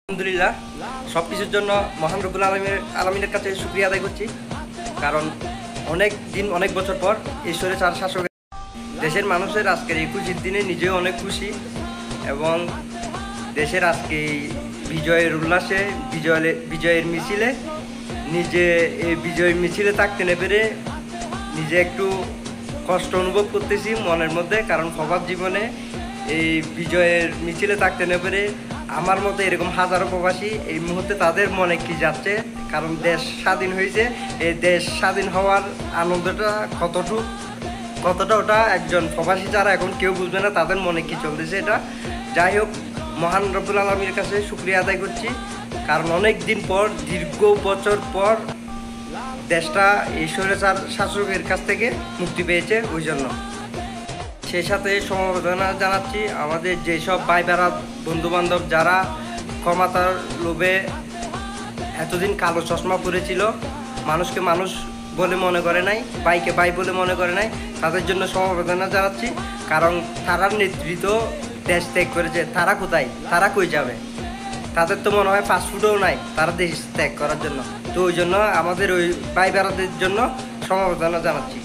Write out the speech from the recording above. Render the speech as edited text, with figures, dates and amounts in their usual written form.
আলহামদুলিল্লাহ, সব কিছুর জন্য মহান রব্বুল আলমিনের কাছে শুকরিয়া আদায় করছি। কারণ অনেক দিন অনেক বছর পর ঈশ্বরের চার শাসক দেশের মানুষের আজকের এই খুশির দিনে নিজেও অনেক খুশি এবং দেশের আজকে এই বিজয়ের উল্লাসে বিজয়ের মিছিলে নিজে এই বিজয়ের মিছিলে থাকতে না পেরে নিজে একটু কষ্ট অনুভব করতেছি মনের মধ্যে। কারণ সবার জীবনে এই বিজয়ের মিছিলে থাকতে না পেরে আমার মতো এরকম হাজারো প্রবাসী এই মুহূর্তে তাদের মনে কি যাচ্ছে। কারণ দেশ স্বাধীন হয়েছে, এই দেশ স্বাধীন হওয়ার আনন্দটা কতটা ওটা একজন প্রবাসী যারা এখন কেউ বুঝবে না তাদের মনে কি চলতেছে এটা। যাই হোক, মহান রব্বুল আলমীর কাছে শুকরিয়া আদায় করছি। কারণ অনেক দিন পর, দীর্ঘ বছর পর দেশটা এই স্বৈরাচার শাসকের কাছ থেকে মুক্তি পেয়েছে, ওই জন্য সেই সাথে সমবেদনা জানাচ্ছি আমাদের যেসব ভাই বেড়া বন্ধুবান্ধব যারা ক্ষমতার লোভে এতদিন কালো চশমা পরেছিল, মানুষকে মানুষ বলে মনে করে নাই, ভাইকে ভাই বলে মনে করে নাই, তাদের জন্য সমবেদনা জানাচ্ছি। কারণ তারার নেতৃত্ব দেশ ত্যাগ করেছে, তারা কোথায়, তারা কই যাবে? তাদের তো মনে হয় ফাস্টফুডও নাই তারা দেশ ত্যাগ করার জন্য। তো ওই জন্য আমাদের ওই ভাই বেড়াদের জন্য সমবেদনা জানাচ্ছি।